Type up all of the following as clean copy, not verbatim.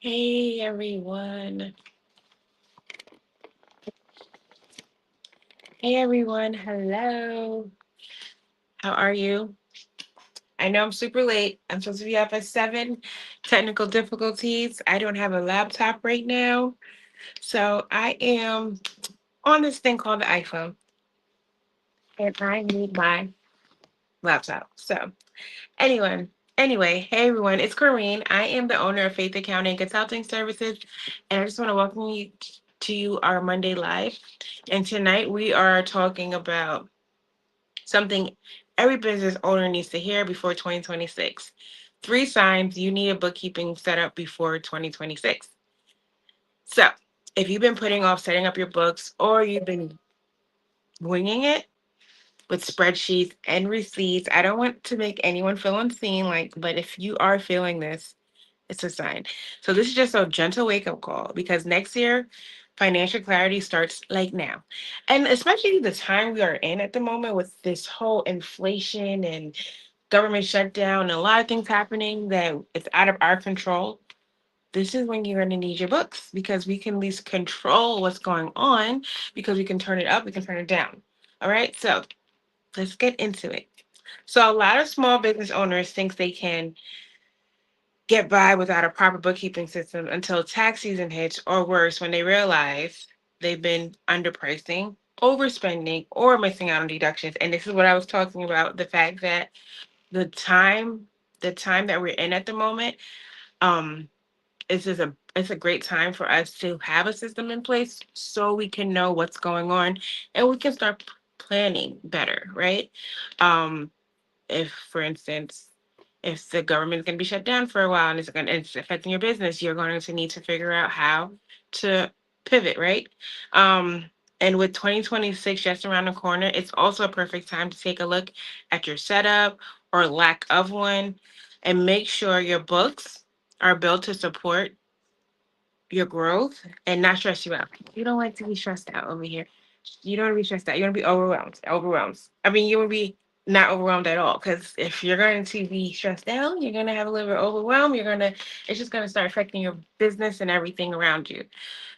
Hey everyone. Hey everyone. Hello. How are you? I know I'm super late. I'm supposed to be up at 7. Technical difficulties. I don't have a laptop right now. So I am on this thing called the iPhone and I need my laptop. So anyway, hey everyone. It's Corrine. I am the owner of Faith Accounting and Consulting Services. And I just want to welcome you to our Monday Live. And tonight we are talking about something every business owner needs to hear before 2026. 3 signs you need a bookkeeping setup before 2026. So, if you've been putting off setting up your books or you've been winging it with spreadsheets and receipts, I don't want to make anyone feel unseen, but if you are feeling this, it's a sign. So this is just a gentle wake up call because next year, financial clarity starts like now. And especially the time we are in at the moment with this whole inflation and government shutdown and a lot of things happening that it's out of our control. This is when you're going to need your books because we can at least control what's going on because we can turn it up, we can turn it down. All right, so let's get into it. So a lot of small business owners think they can get by without a proper bookkeeping system until tax season hits, or worse, when they realize they've been underpricing, overspending, or missing out on deductions. And this is what I was talking about, the fact that the time, the time that we're in at the moment, um, it's a great time for us to have a system in place so we can know what's going on and we can start planning better, right? Um, if for instance if the government is going to be shut down for a while and it's affecting your business, you're going to need to figure out how to pivot, right? um and with 2026 just around the corner, it's also a perfect time to take a look at your setup or lack of one and make sure your books are built to support your growth and not stress you out. You don't like to be stressed out over here. You don't want to be stressed out. You want to be overwhelmed. Overwhelmed. I mean, you want to be not overwhelmed at all. Because if you're going to be stressed out, you're going to have a little bit of overwhelm. It's just going to start affecting your business and everything around you.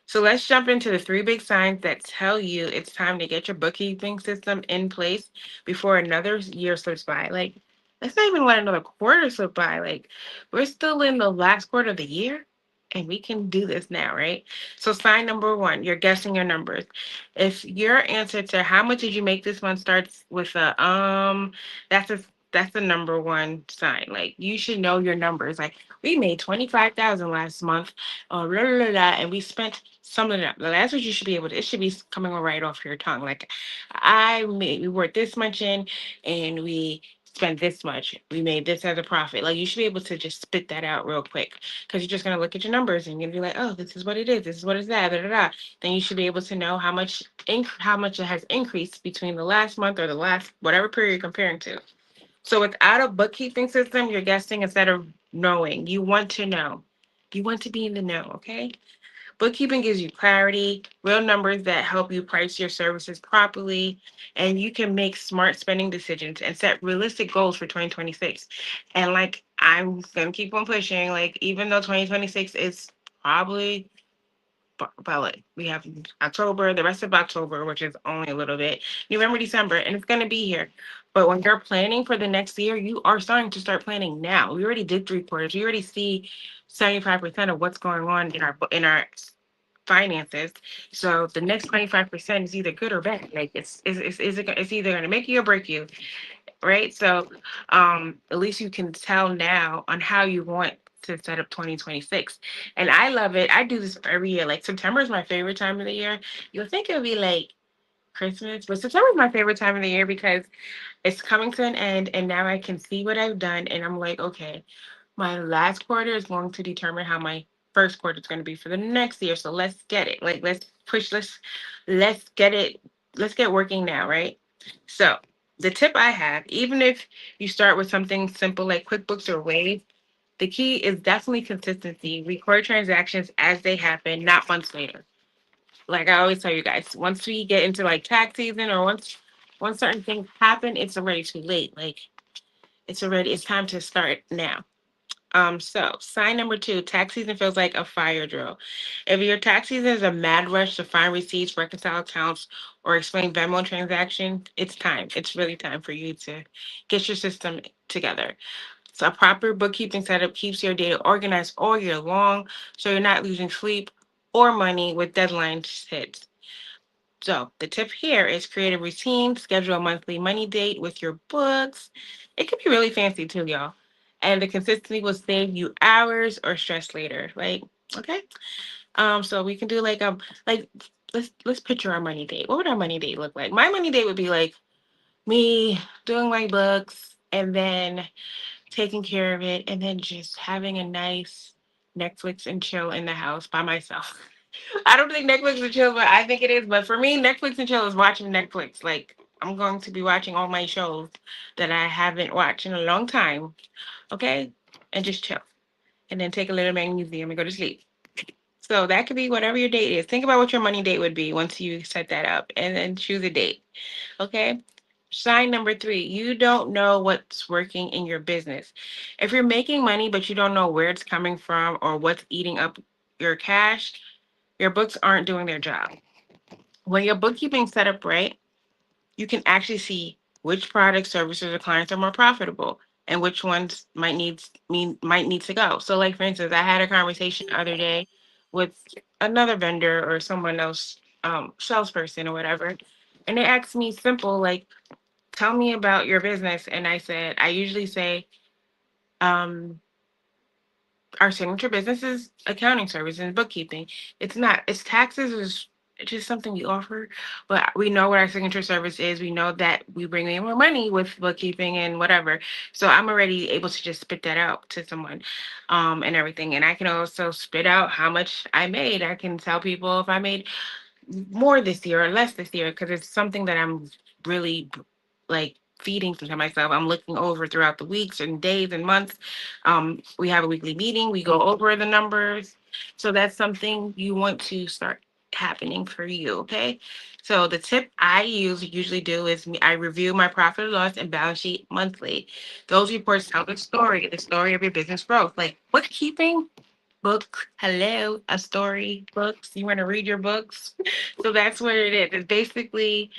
So let's jump into the 3 big signs that tell you it's time to get your bookkeeping system in place before another year slips by. Like, let's not even let another quarter slip by. Like, we're still in the last quarter of the year and we can do this now, right? So, sign number one, you're guessing your numbers. If your answer to how much did you make this month starts with that's a that's the number one sign. Like, you should know your numbers. Like, we made 25,000 last month, blah, blah, blah, blah, and we spent some of that. That's what you should be able to. It should be coming right off your tongue. Like, we worked this much in, and we spent this much. We made this as a profit. Like, you should be able to just spit that out real quick because you're just gonna look at your numbers and you're gonna be like, oh, this is what it is. This is what it's that. Da, da, da. Then you should be able to know how much it has increased between the last month or the last whatever period you're comparing to. So without a bookkeeping system, you're guessing instead of knowing. You want to know. You want to be in the know, okay? Bookkeeping gives you clarity, real numbers that help you price your services properly, and you can make smart spending decisions and set realistic goals for 2026. And like, I'm gonna keep on pushing, like, even though 2026 is probably about, like, we have October, the rest of October, which is only a little bit, November, December, and it's going to be here. But when you're planning for the next year, you are starting to start planning now. We already did 3 quarters. We already see 75% of what's going on in our finances. So the next 25% is either good or bad. Like, it's either going to make you or break you, right? So at least you can tell now on how you want to set up 2026. And I love it. I do this every year. Like, September is my favorite time of the year. You'll think it would be like Christmas, but September is my favorite time of the year because it's coming to an end and now I can see what I've done and I'm like, okay, my last quarter is going to determine how my first quarter is going to be for the next year. So let's get it. Like, let's push, let's get it, let's get working now, right? So the tip I have, even if you start with something simple like QuickBooks or Wave, the key is definitely consistency. Record transactions as they happen, not months later. Like I always tell you guys, once we get into like tax season or once certain things happen, it's already too late. Like, it's time to start now. So sign number two, tax season feels like a fire drill. If your tax season is a mad rush to find receipts, reconcile accounts, or explain Venmo transactions, it's time. It's really time for you to get your system together. So a proper bookkeeping setup keeps your data organized all year long, so you're not losing sleep or money with deadlines hit. So the tip here is create a routine, schedule a monthly money date with your books. It could be really fancy too, y'all. And the consistency will save you hours or stress later. Like, okay. So we can do like let's picture our money date. What would our money date look like? My money date would be like me doing my books and then taking care of it and then just having a nice Netflix and chill in the house by myself. I don't think Netflix and chill, but I think it is. But for me, Netflix and chill is watching Netflix. Like I'm going to be watching all my shows that I haven't watched in a long time. Okay, and just chill, and then take a little magnesium and go to sleep. So that could be whatever your date is. Think about what your money date would be once you set that up, and then choose a date. Okay. Sign number three, you don't know what's working in your business. If you're making money, but you don't know where it's coming from or what's eating up your cash, your books aren't doing their job. When your bookkeeping set up right, you can actually see which products, services, or clients are more profitable and which ones might need to go. So, like for instance, I had a conversation the other day with another vendor or someone else, salesperson or whatever, and they asked me simple like, "Tell me about your business," and I said, I usually say, um, our signature business is accounting services and bookkeeping. It's not. It's taxes is just something we offer, but we know what our signature service is. We know that we bring in more money with bookkeeping and whatever. So I'm already able to just spit that out to someone, and everything. And I can also spit out how much I made. I can tell people if I made more this year or less this year because it's something that I'm really like feeding to myself. I'm looking over throughout the weeks and days and months. We have a weekly meeting. We go over the numbers. So that's something you want to start happening for you. Okay. So the tip I usually do is I review my profit and loss and balance sheet monthly. Those reports tell the story of your business growth. Like bookkeeping book. Hello, a story, books. You want to read your books? So that's what it is. It's basically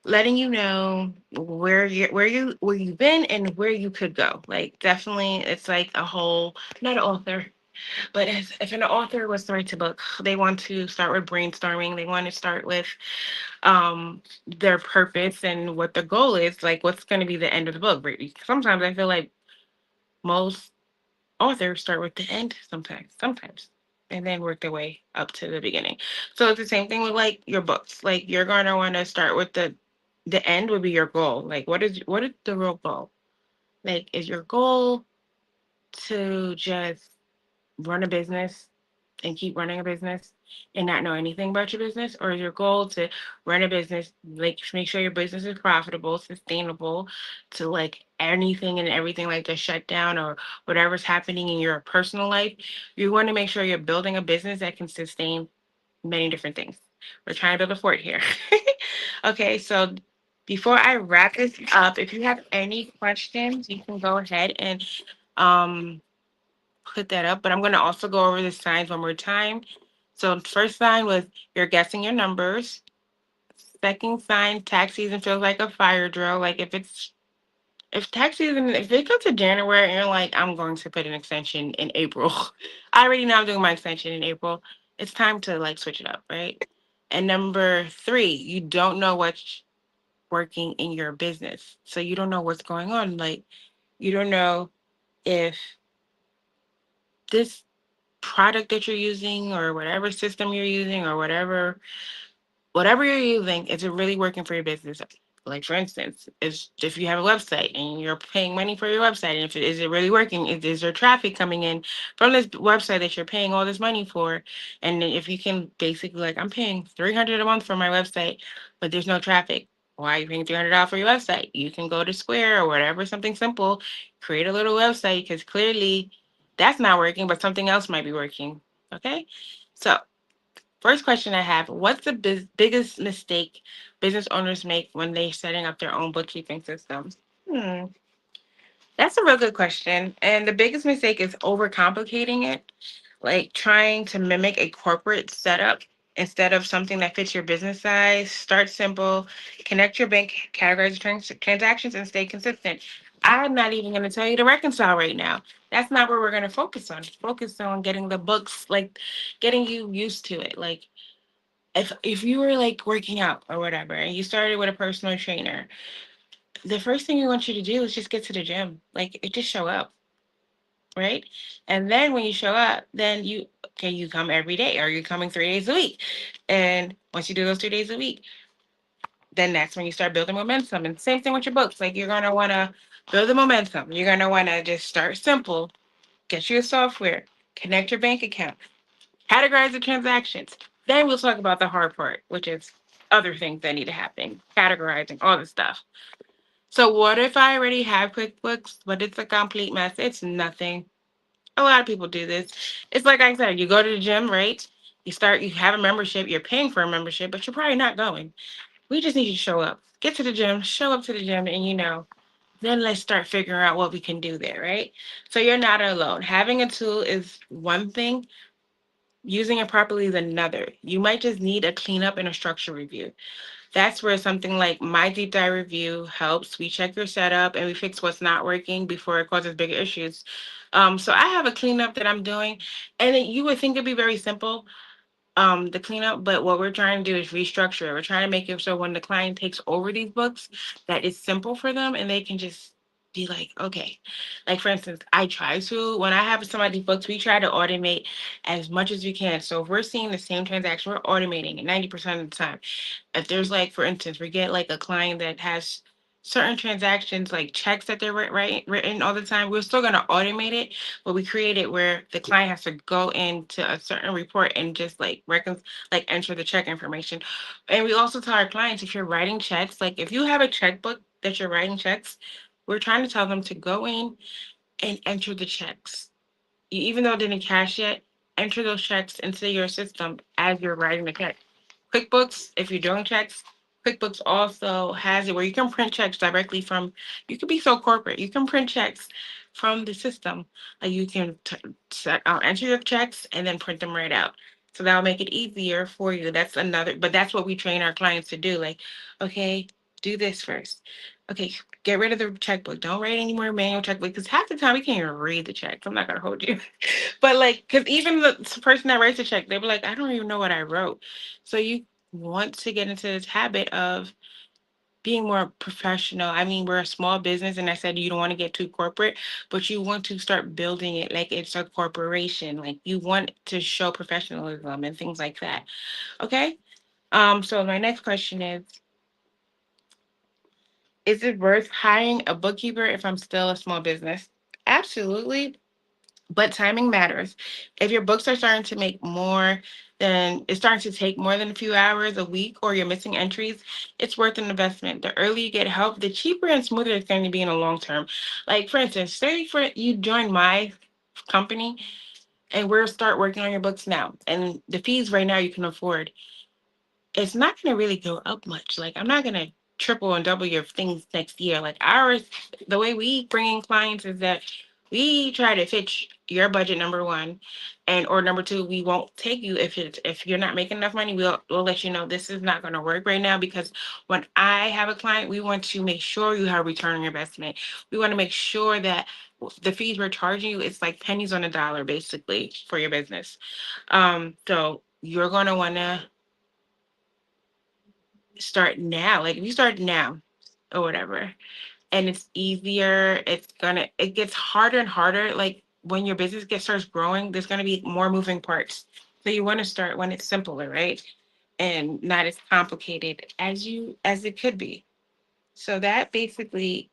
letting you know where you've been and where you could go. Like definitely, it's like a whole not an author, but as, if an author was to write a book, they want to start with brainstorming. They want to start with their purpose and what the goal is. Like what's going to be the end of the book. Sometimes I feel like most authors start with the end sometimes, and then work their way up to the beginning. So it's the same thing with like your books. Like you're gonna want to start with the end would be your goal. Like what is the real goal? Like is your goal to just run a business and keep running a business and not know anything about your business? Or is your goal to run a business, like make sure your business is profitable, sustainable, to like anything and everything like the shutdown or whatever's happening in your personal life? You want to make sure you're building a business that can sustain many different things. We're trying to build a fort here. Okay, so before I wrap this up, if you have any questions, you can go ahead and um put that up, but I'm going to also go over the signs one more time. So, first sign was you're guessing your numbers. Second sign, tax season feels like a fire drill. Like if tax season, if it comes to January and you're like, I'm going to put an extension in April, I already know I'm doing my extension in April. It's time to like switch it up, right? And number three, you don't know what's working in your business. So you don't know what's going on. Like you don't know if this product that you're using or whatever system you're using or whatever you're using, is it really working for your business? Like for instance, is if you have a website and you're paying money for your website, and if it, is it really working? Is there traffic coming in from this website that you're paying all this money for? And then if you can basically like, I'm paying $300 a month for my website, but there's no traffic. Why are you paying $300 for your website? You can go to Square or whatever, something simple, create a little website because clearly that's not working, but something else might be working. Okay, so first question I have, what's the biggest mistake business owners make when they're setting up their own bookkeeping systems? Hmm, That's a real good question. And the biggest mistake is overcomplicating it, like trying to mimic a corporate setup instead of something that fits your business size. Start simple, connect your bank, categorize your transactions, and stay consistent. I'm not even going to tell you to reconcile right now. That's not where we're going to focus on. Focus on getting the books, like getting you used to it. Like if you were like working out or whatever, and you started with a personal trainer, the first thing we want you to do is just get to the gym. Like it just show up, right? And then when you show up, then you come every day or you're coming 3 days a week. And once you do those 2 days a week, then that's when you start building momentum. And same thing with your books. Like you're gonna wanna build the momentum. You're gonna wanna just start simple, get your software, connect your bank account, categorize the transactions. Then we'll talk about the hard part, which is other things that need to happen, categorizing, all this stuff. So what if I already have QuickBooks, but it's a complete mess? It's nothing. A lot of people do this. It's like I said, you go to the gym, right? You have a membership, you're paying for a membership, but you're probably not going. We just need you to show up. Get to the gym, show up to the gym, and then let's start figuring out what we can do there, right? So you're not alone. Having a tool is one thing, using it properly is another. You might just need a cleanup and a structure review. That's where something like my deep dive review helps. We check your setup and we fix what's not working before it causes bigger issues. So I have a cleanup that I'm doing, and you would think it'd be very simple, the cleanup, but what we're trying to do is restructure it. We're trying to make it so when the client takes over these books, that it's simple for them and they can just be like, okay. Like for instance, I try to when I have some of these books, we try to automate as much as we can. So if we're seeing the same transaction, we're automating it 90% of the time. If there's like, for instance, we get like a client that has certain transactions like checks that they're written all the time, we're still going to automate it, but we create it where the client has to go into a certain report and just like enter the check information. And we also tell our clients, if you're writing checks, like if you have a checkbook that you're writing checks, we're trying to tell them to go in and enter the checks. Even though it didn't cash yet, enter those checks into your system as you're writing the check. QuickBooks, if you're doing checks, QuickBooks also has it where you can print checks directly from, you can be so corporate, you can print checks from the system. Like you can enter your checks and then print them right out. So that'll make it easier for you. But that's what we train our clients to do. Like, okay, do this first. Okay, get rid of the checkbook. Don't write any more manual checkbook because half the time we can't even read the checks. I'm not gonna hold you. But like, because even the person that writes the check, they were like, I don't even know what I wrote. So you want to get into this habit of being more professional. I mean, we're a small business, and I said you don't want to get too corporate, but you want to start building it like it's a corporation. Like you want to show professionalism and things like that. Okay. So my next question is it worth hiring a bookkeeper if I'm still a small business? Absolutely. But timing matters. If your books are starting to make more than it's starting to take more than a few hours a week or you're missing entries, it's worth an investment. The earlier you get help, the cheaper and smoother it's going to be in the long term. Like for instance, say for you join my company and we'll start working on your books now. And the fees right now you can afford, it's not going to really go up much. Like I'm not going to triple and double your things next year. Like ours, the way we bring in clients is that we try to fit your budget number one, and or number two, we won't take you if you're not making enough money. We'll let you know this is not going to work right now because when I have a client, we want to make sure you have a return on your investment. We want to make sure that the fees we're charging you, it's like pennies on a dollar basically for your business. So you're going to want to start now. Like if you start now or whatever, and it's easier, it gets harder and harder. Like when your business starts growing, there's gonna be more moving parts. So you want to start when it's simpler, right? And not as complicated as it could be. So that basically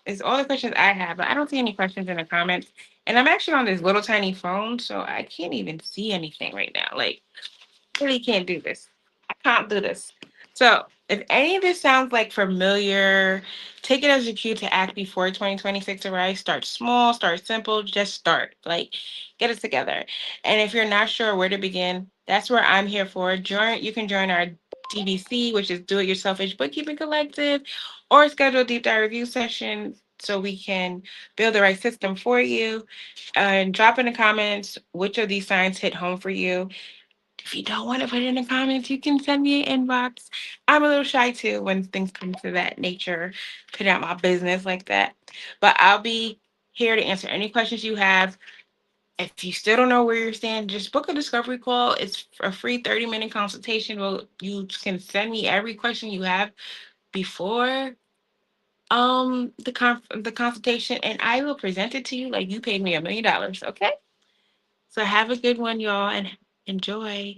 is all the questions I have, but I don't see any questions in the comments. And I'm actually on this little tiny phone, so I can't even see anything right now. Like really can't do this. I can't do this. So, if any of this sounds like familiar, take it as a cue to act before 2026 arrives. Start small, start simple, just start. Like, get it together. And if you're not sure where to begin, that's where I'm here for. You can join our DBC, which is Do It Yourselfish Bookkeeping Collective, or schedule a deep dive review session so we can build the right system for you. And drop in the comments which of these signs hit home for you. If you don't want to put it in the comments, you can send me an inbox. I'm a little shy too when things come to that nature, putting out my business like that. But I'll be here to answer any questions you have. If you still don't know where you're standing, just book a discovery call. It's a free 30-minute consultation. Well, you can send me every question you have before the consultation, and I will present it to you like you paid me $1 million. Okay? So have a good one, y'all, and enjoy.